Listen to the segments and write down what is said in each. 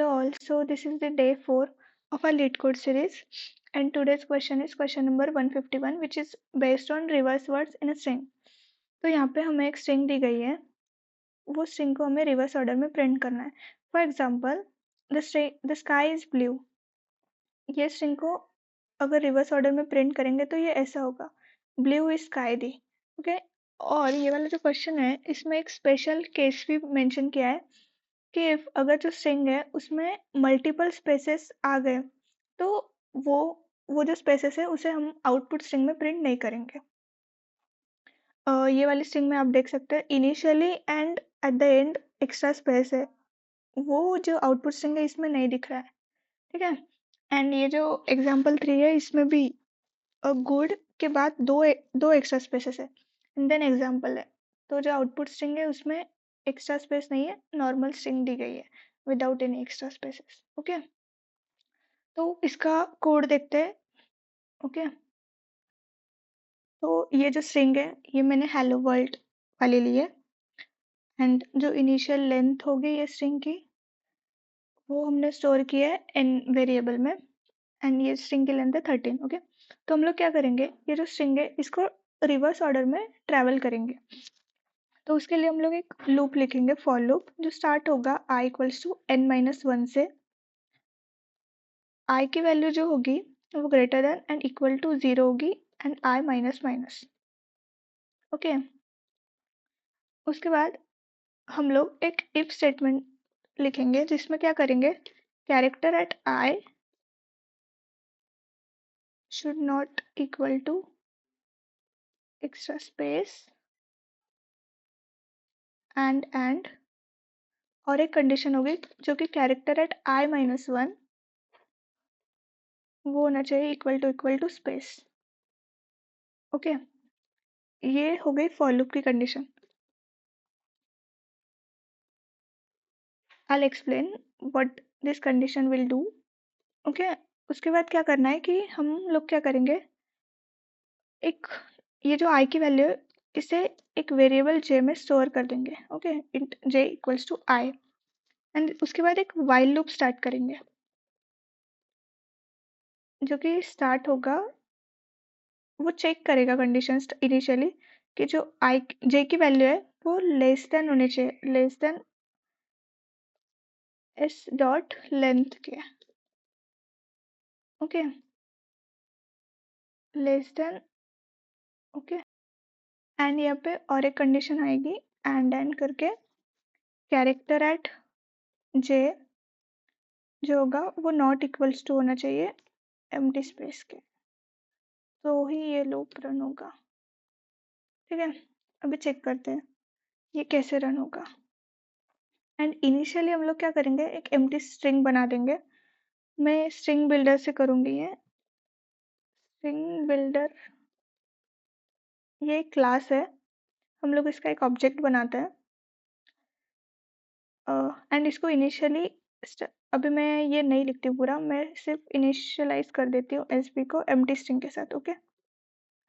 Hello all. So this is the day 4 of our lead code series, and today's question is question number 151, which is based on reverse words in a string. तो यहाँ पे हमें एक string दी गई है, वो string को हमें reverse order में print करना है. For example, the sky is blue. ये string को अगर reverse order में print करेंगे तो ये ऐसा होगा, blue is sky the. Okay? और ये वाला जो क्वेश्चन है इसमें एक स्पेशल केस भी मेंशन किया है कि अगर जो स्ट्रिंग है उसमें मल्टीपल स्पेसेस आ गए तो वो जो स्पेसेस है उसे हम आउटपुट स्ट्रिंग में प्रिंट नहीं करेंगे. ये वाली स्ट्रिंग में आप देख सकते हैं initially and at the end extra space है, वो जो आउटपुट स्ट्रिंग है इसमें नहीं दिख रहा है. ठीक है. एंड ये जो एग्जाम्पल 3 है इसमें भी गुड के बाद दो एक्स्ट्रा स्पेसेस है एंड देन एग्जाम्पल है. तो जो आउटपुट स्ट्रिंग है उसमें एक्स्ट्रा स्पेस नहीं है, नॉर्मल स्ट्रिंग दी गई है without any extra spaces. Okay, तो इसका कोड देखते हैं. ओके, तो ये जो स्ट्रिंग है ये मैंने हेलो वर्ल्ड वाली ली है एंड जो इनिशियल लेंथ होगी ये स्ट्रिंग की वो हमने स्टोर किया है एन वेरिएबल में एंड ये स्ट्रिंग की लेंथ है 13. ओके, तो हम लोग क्या करेंगे, ये जो स्ट्रिंग है इसको रिवर्स ऑर्डर में ट्रैवल करेंगे. तो उसके लिए हम लोग एक लूप लिखेंगे, फॉर लूप, जो स्टार्ट होगा i इक्वल्स टू n-1 से. i की वैल्यू जो होगी वो greater than and equal to 0 होगी and i minus minus. Okay, उसके बाद हम लोग एक इफ स्टेटमेंट लिखेंगे जिसमें क्या करेंगे, character at i should not equal to extra space and और एक कंडीशन होगी जो कि कैरेक्टर एट i-1 वो होना चाहिए इक्वल टू स्पेस. ओके, ये हो गई फॉर लूप की condition. I'll explain what this condition will do. Okay, उसके बाद क्या करना है कि हम लोग क्या करेंगे, एक ये जो i की वैल्यू है इसे एक वेरिएबल j में स्टोर कर देंगे. Okay, int j equals to i and उसके बाद एक while लूप स्टार्ट करेंगे जो कि स्टार्ट होगा, वो चेक करेगा कंडीशंस इनिशियली कि जो i j की वैल्यू है वो लेस देन होनी चाहिए, less than s dot length के. Okay, less than. Okay, and यहाँ पे और एक कंडीशन आएगी एंड करके कैरेक्टर एट j जो होगा वो नॉट इक्वल्स टू होना चाहिए एम्प्टी स्पेस के, तो ही ये लूप रन होगा. ठीक है, अभी चेक करते हैं ये कैसे रन होगा. एंड इनिशियली हम लोग क्या करेंगे, एक एम्प्टी स्ट्रिंग बना देंगे. मैं स्ट्रिंग बिल्डर से करूँगी. ये स्ट्रिंग बिल्डर ये क्लास है, हम लोग इसका एक ऑब्जेक्ट बनाते हैं एंड इसको इनिशियली अभी मैं ये नहीं लिखती पूरा, मैं सिर्फ इनिशियलाइज कर देती हूँ एसबी को एम्प्टी स्ट्रिंग के साथ. ओके,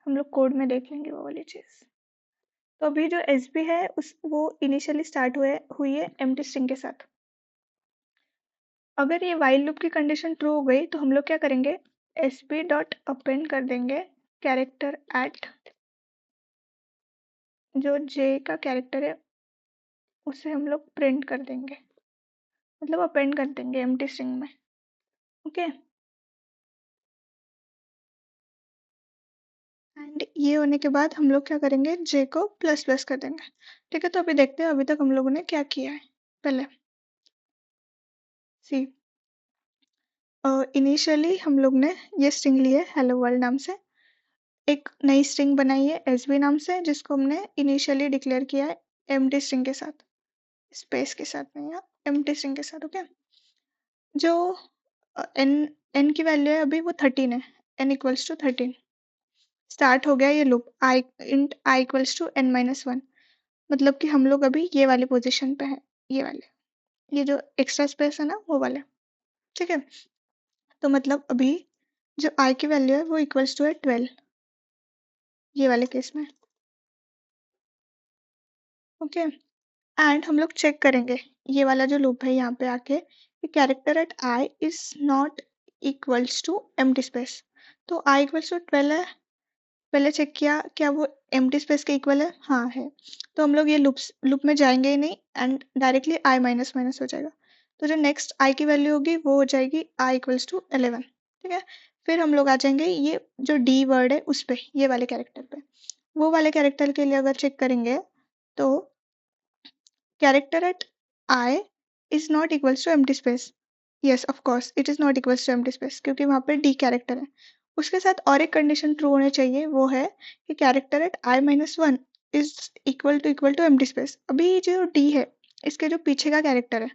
हम लोग कोड में देख लेंगे वो वाली चीज़. तो अभी जो एसबी है वो इनिशियली स्टार्ट हुई है एम्प्टी स्ट्रिंग के साथ. अगर ये वाइल लूप की कंडीशन ट्रू हो गई तो हम लोग क्या करेंगे, एसबी डॉट अपेंड कर देंगे कैरेक्टर एट जो जे का कैरेक्टर है उसे हम लोग प्रिंट कर देंगे, मतलब अपेंड कर देंगे एम्प्टी स्ट्रिंग में. ओके, एंड ये होने के बाद हम लोग क्या करेंगे, जे को प्लस प्लस कर देंगे. ठीक है, तो अभी देखते हैं अभी तक हम लोगों ने क्या किया है. पहले सी इनिशियली हम लोग ने ये स्ट्रिंग ली है हेलो वर्ल्ड नाम से, एक नई स्ट्रिंग बनाई है एसबी नाम से जिसको हमने इनिशियली डिक्लेयर किया है एम्प्टी स्ट्रिंग के साथ, स्पेस के साथ नहीं, एम्प्टी स्ट्रिंग के साथ. ओके, जो एन एन की वैल्यू है अभी वो 13 है, एन इक्वल्स टू 13. स्टार्ट हो गया ये loop I int I equals to n-1, मतलब कि हम लोग अभी ये वाली पोजीशन पे हैं, ये वाले, ये जो एक्स्ट्रा स्पेस है ना वो वाले. ठीक है, तो मतलब अभी जो i की वैल्यू है वो इक्वल्स टू है 12 ये वाले केस में. ओके, एंड हम लोग चेक करेंगे ये वाला जो लूप है यहाँ पे आके कि character at I is not equals to empty space. तो आई इक्वल्स टू 12 है, पहले चेक किया क्या वो एम्प्टी स्पेस के इक्वल है, हाँ है। तो हम लोग ये लूप में जाएंगे ही नहीं and directly I minus minus हो जाएगा। तो जो नेक्स्ट आई की वैल्यू होगी वो हो जाएगी आई इक्वल्स टू 11, ठीक है। फिर हम लोग आ जाएंगे ये जो डी वर्ड है उस पे, ये वाले कैरेक्टर पे। वो वाले कैरेक्टर के लिए अगर चेक करेंगे तो character at I is not equals to empty space. Yes of course it is not equals to empty space क्योंकि वहाँ पे डी कैरेक्टर है। उसके साथ और एक कंडीशन ट्रू होनी चाहिए, वो है कि character at I minus one is equal to empty space. अभी जो डी है इसके जो पीछे का कैरेक्टर है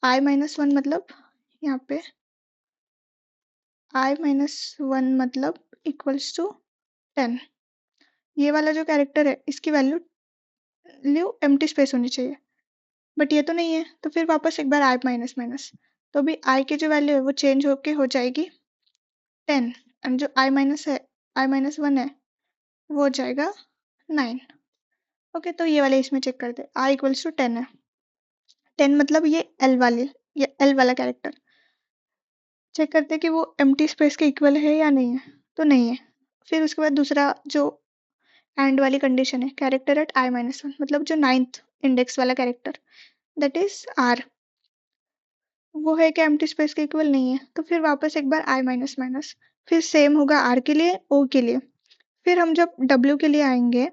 आई माइनस वन मतलब यहाँ पे आई माइनस वन मतलब इक्वल्स टू 10। ये वाला जो कैरेक्टर है इसकी वैल्यू एम्प्टी स्पेस होनी चाहिए, बट ये तो नहीं है। तो फिर वापस एक बार आई माइनस माइनस, तो अभी आई की जो वैल्यू है वो चेंज होके हो जाएगी 10 एंड जो आई माइनस है, आई माइनस वन है, वो हो जाएगा 9। ओके, तो ये वाले इसमें चेक करते, आई इक्वल्स टू 10 है। 10 मतलब ये एल वाला कैरेक्टर। चेक करते कि वो एम्प्टी स्पेस के इक्वल है या नहीं है, तो नहीं है। फिर उसके बाद दूसरा जो एंड वाली कंडीशन है, character at I minus one मतलब जो 9th इंडेक्स वाला कैरेक्टर दैट इज आर, वो है क्या एम्प्टी स्पेस के इक्वल नहीं है। तो फिर वापस एक बार आई माइनस माइनस, फिर सेम होगा आर के लिए, ओ के लिए। फिर हम जब डब्ल्यू के लिए आएंगे,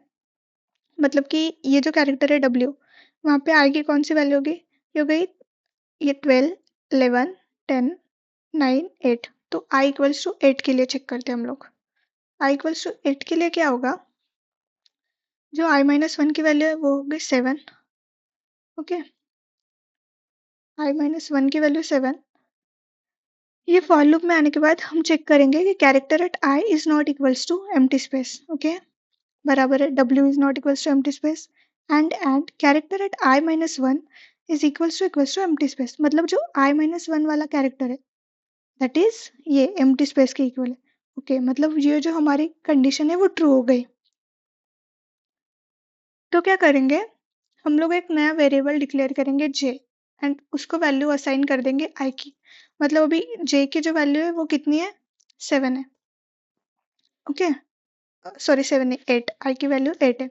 मतलब कि ये जो कैरेक्टर है डब्ल्यू, वहाँ पे आर की कौन सी वैल्यू होगी, ये हो गई ये 12 11 10 9 8। तो आई इक्वल्स टू 8 के लिए चेक करते हैं हम लोग। आई इक्वल्स टू 8 के लिए क्या होगा, जो आई माइनस वन की वैल्यू है वो होगी 7। ओके, आई माइनस वन की वैल्यू 7। ये फॉर लूप में आने के बाद हम चेक करेंगे कि character at I is not equals to empty space. Okay, बराबर है W is not equals to empty space and character at I minus one is equals to empty space. मतलब जो आई माइनस वन वाला character है that is ये empty space के equal है। ओके, मतलब ये जो हमारी कंडीशन है वो ट्रू हो गई। तो क्या करेंगे, हम लोग एक नया वेरिएबल डिक्लेयर करेंगे जे एंड उसको वैल्यू असाइन कर देंगे आई की। मतलब अभी जे की जो वैल्यू है वो कितनी है, 7 है। ओके, सॉरी 7 नहीं 8, आई की वैल्यू 8 है।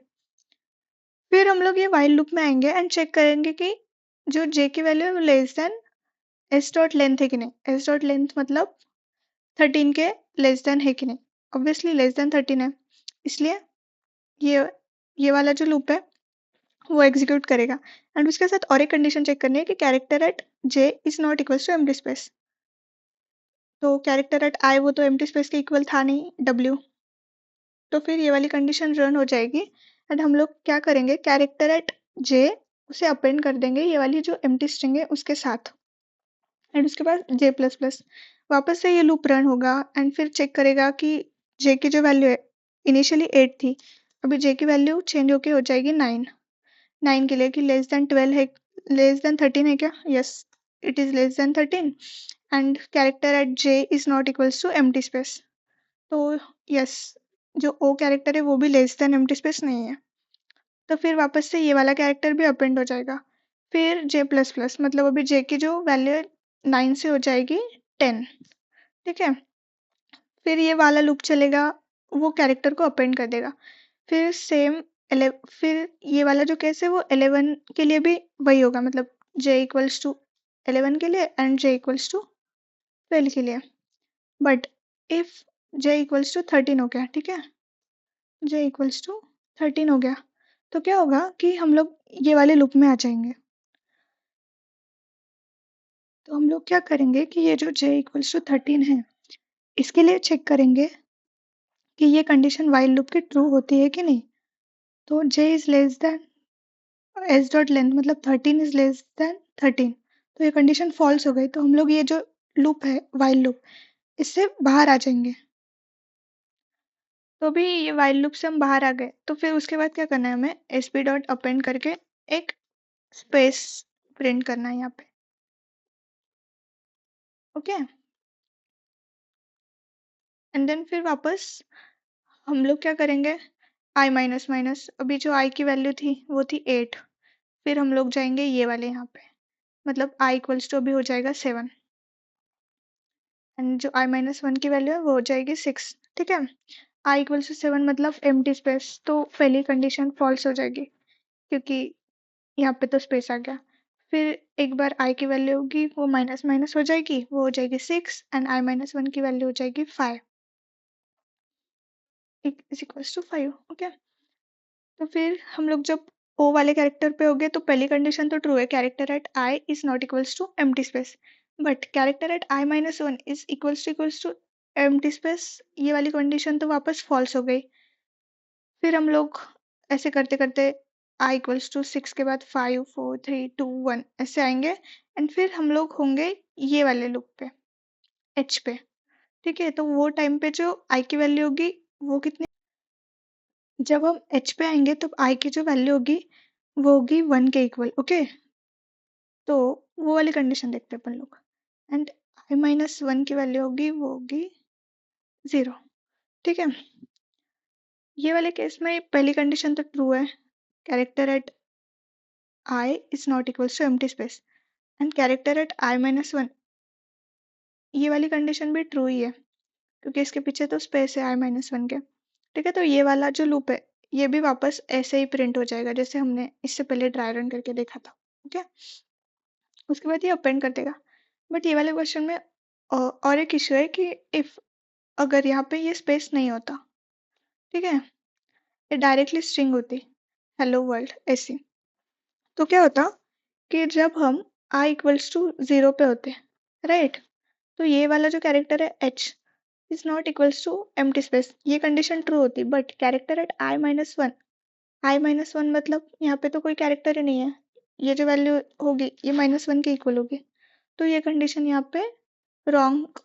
फिर हम लोग ये वाइल लूप में आएंगे एंड चेक करेंगे कि जो जे की वैल्यू है वो less than S dot length है कि नहीं। एस डॉट लेंथ मतलब 13 के लेस देन है कि नहीं। ऑब्वियसली लेस देन 13 है, इसलिए ये ये वाला जो लूप है वो एग्जीक्यूट करेगा। एंड उसके साथ और एक कंडीशन चेक करनी है कि character at J is not equals to empty space. तो कैरेक्टर एट आई वो तो एम्प्टी स्पेस के इक्वल था नहीं डब्ल्यू, तो फिर ये वाली कंडीशन रन हो जाएगी एंड हम लोग क्या करेंगे, कैरेक्टर एट जे उसे अपेंड कर देंगे ये वाली जो एम्प्टी स्ट्रिंग है उसके साथ एंड उसके बाद जे प्लस प्लस। वापस से ये लूप रन होगा एंड फिर चेक करेगा कि जे की जो वैल्यू है इनिशियली 8 थी, अभी जे की वैल्यू चेंज होके हो जाएगी 9। 9 के लिए कि लेस देन 12 है, लेस देन 13 है क्या, yes it is less than 13 and character at J is not equals to empty space. तो यस, जो ओ कैरेक्टर है वो भी लेस देन एम्प्टी स्पेस नहीं है। तो फिर वापस से ये वाला कैरेक्टर भी अपेंड हो जाएगा। फिर जे प्लस प्लस मतलब अभी जे की जो वैल्यू है 9 से हो जाएगी 10, ठीक है। फिर ये वाला लूप चलेगा, वो कैरेक्टर को अपेंड कर देगा। फिर फिर ये वाला जो केस है वो 11 के लिए भी वही होगा, मतलब जे इक्वल्स टू 11 के लिए एंड जे इक्वल्स टू 12 के लिए। But if J equals to 13 हो गया, ठीक है, जे इक्वल्स टू 13 हो गया, तो क्या होगा कि हम लोग ये वाले लूप में आ जाएंगे। तो हम लोग क्या करेंगे कि ये जो जे इक्वल्स टू 13 है इसके लिए चेक करेंगे कि ये कंडीशन वाइल लूप की ट्रू होती है कि नहीं। तो j is less than S dot length मतलब 13 इज लेस देन 13, तो ये कंडीशन फॉल्स हो गई। तो हम लोग ये जो लूप है वाइल लूप, इससे बाहर आ जाएंगे। तो भी ये वाइल लूप से हम बाहर आ गए, तो फिर उसके बाद क्या करना है, हमें एस पी डॉट अपेंड करके एक स्पेस प्रिंट करना है यहाँ पे। ओके, एंड देन फिर वापस हम लोग क्या करेंगे, आई माइनस माइनस, अभी जो आई की वैल्यू थी वो थी 8। फिर हम लोग जाएंगे ये वाले यहाँ पे मतलब i इक्वल्स टू अभी हो जाएगा 7 एंड जो i माइनस 1 की वैल्यू है वो हो जाएगी 6। ठीक है, i इक्वल्स टू 7 मतलब एम्प्टी स्पेस, तो पहली कंडीशन फॉल्स हो जाएगी क्योंकि यहाँ पे तो स्पेस आ गया। फिर एक बार i की वैल्यू होगी वो माइनस माइनस हो जाएगी, वो हो जाएगी 6 एंड i माइनस 1 की वैल्यू हो जाएगी 5 इज इक्वल्स टू 5। ओके, तो फिर हम लोग जब ओ वाले कैरेक्टर पे हो गए तो पहली कंडीशन तो ट्रू है, character at I is not equals to empty space, but character at I minus 1 is equals to empty space, ये वाली कंडीशन तो वापस फॉल्स हो गई। फिर हम लोग ऐसे करते करते आई इक्वल्स टू 6 के बाद 5 4 3 2 1 ऐसे आएंगे एंड फिर हम लोग होंगे ये वाले लूप पे, एच पे। ठीक है, तो वो टाइम पे जो आई की वैल्यू होगी वो कितनी, जब हम एच पे आएंगे तो आई की जो वैल्यू होगी वो होगी 1 के इक्वल। ओके, तो वो वाली कंडीशन देखते हैं अपन लोग एंड आई माइनस 1 की वैल्यू होगी वो होगी 0। ठीक है, ये वाले केस में पहली कंडीशन तो ट्रू है, character at I is not equals to empty space, and character at I minus 1 ये वाली कंडीशन भी ट्रू ही है क्योंकि इसके पीछे तो स्पेस है आई माइनस 1 के। ठीक है, तो ये वाला जो लूप है ये भी वापस ऐसे ही प्रिंट हो जाएगा जैसे हमने इससे पहले ड्राई रन करके देखा था। ठीक है, उसके बाद ये अपेंड कर देगा। बट ये वाले क्वेश्चन में और एक इशू है कि इफ अगर यहाँ पे ये स्पेस नहीं होता, ठीक है, ये डायरेक्टली स्ट्रिंग होती हेलो वर्ल्ड ऐसी, तो क्या होता कि जब हम i इक्वल्स टू 0 पे होते, राइट, तो ये वाला जो कैरेक्टर है h is not equals to empty space, ये कंडीशन ट्रू होती, but character at i minus one मतलब यहाँ पे तो कोई कैरेक्टर ही नहीं है, ये जो वैल्यू होगी ये -1 के इक्वल होगी, तो ये कंडीशन यहाँ पे रॉन्ग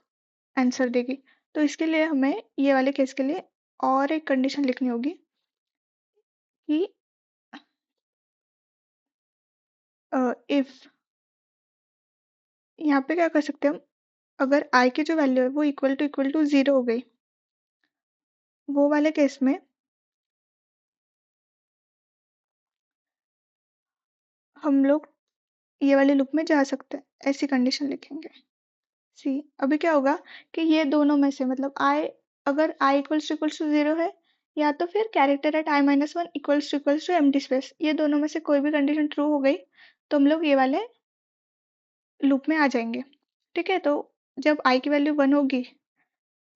आंसर देगी। तो इसके लिए हमें ये वाले केस के लिए और एक कंडीशन लिखनी होगी कि इफ यहाँ पे क्या कर सकते हैं हम, अगर i की जो वैल्यू है वो इक्वल टू 0 हो गई, वो वाले केस में हम लोग ये वाले लूप में जा सकते हैं, ऐसी कंडीशन लिखेंगे। सी अभी क्या होगा कि ये दोनों में से मतलब i, अगर i इक्वल्स टू 0 है या तो फिर character at i minus 1 equals to empty space, ये दोनों में से कोई भी कंडीशन ट्रू हो गई तो हम लोग ये वाले लूप में आ जाएंगे। ठीक है, तो जब i की वैल्यू 1 होगी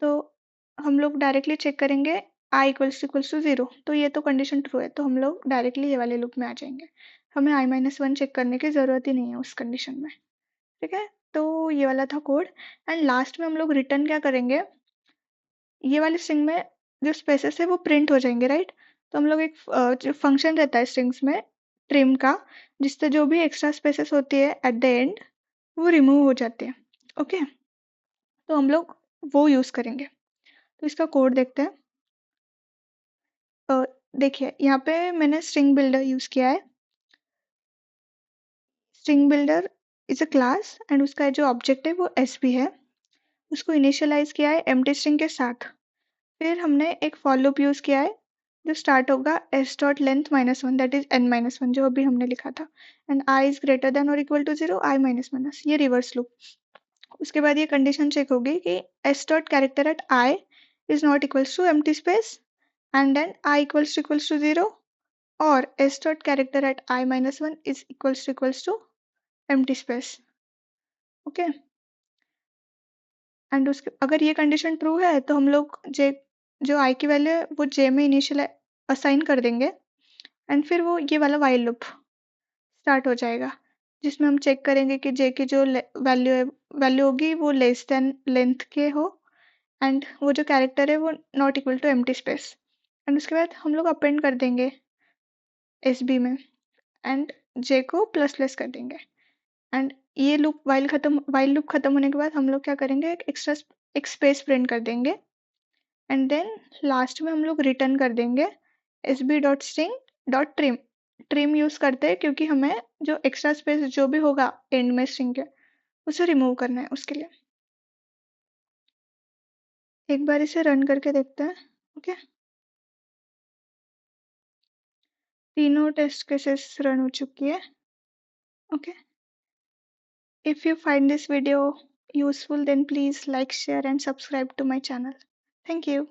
तो हम लोग डायरेक्टली चेक करेंगे i इक्वल्स टू 0, तो ये तो कंडीशन ट्रू है तो हम लोग डायरेक्टली ये वाले लूप में आ जाएंगे, हमें i माइनस 1 चेक करने की ज़रूरत ही नहीं है उस कंडीशन में। ठीक है, तो ये वाला था कोड एंड लास्ट में हम लोग रिटर्न क्या करेंगे, ये वाले स्ट्रिंग में जो स्पेसेस है वो प्रिंट हो जाएंगे, राइट, तो हम लोग एक जो फंक्शन रहता है स्ट्रिंग्स में ट्रिम का, जिससे जो भी एक्स्ट्रा स्पेसेस होती है एट द एंड वो रिमूव हो जाते हैं। ओके, तो हम लोग वो यूज़ करेंगे, तो इसका कोड देखते हैं। देखिए यहाँ पे मैंने स्ट्रिंग बिल्डर यूज़ किया है, string builder is a class and उसका जो ऑब्जेक्ट है वो एसवी है, उसको इनिशियलाइज किया है एम्प्टी स्ट्रिंग के साथ। फिर हमने एक फॉर लूप यूज़ किया है जो स्टार्ट होगा S dot length -1 that is n -1 जो अभी हमने लिखा था, and i is greater than और equal to 0 i minus minus, ये रिवर्स लूप। उसके बाद ये कंडीशन चेक होगी कि S dot character at i is not equals to empty space and then i equals to 0 और s dot character at i minus 1 is equals to empty space। Okay, and उसके अगर ये condition true है तो हम लोग j जो i की वैल्यू है वो j में इनिशियल असाइन कर देंगे एंड फिर वो ये वाला while लूप स्टार्ट हो जाएगा जिसमें हम चेक करेंगे कि j की जो वैल्यू होगी वो लेस देन लेंथ के हो एंड वो जो कैरेक्टर है वो not equal to empty space, and उसके बाद हम लोग अपेंड कर देंगे एस बी में एंड j को प्लस प्लस कर देंगे एंड ये लूप वाइल लूप खत्म होने के बाद हम लोग क्या करेंगे, एक एक्स्ट्रा एक स्पेस प्रिंट कर देंगे एंड देन लास्ट में हम लोग रिटर्न कर देंगे s b dot string dot trim. Trim use करते हैं क्योंकि हमें जो एक्स्ट्रा स्पेस जो भी होगा एंड में स्ट्रिंग के उसे रिमूव करना है, उसके लिए एक बार इसे रन करके देखते हैं। ओके, तीनों टेस्ट केसेस रन हो चुकी है। Okay, If you find this video useful, then please like, share, and subscribe to my channel. Thank you.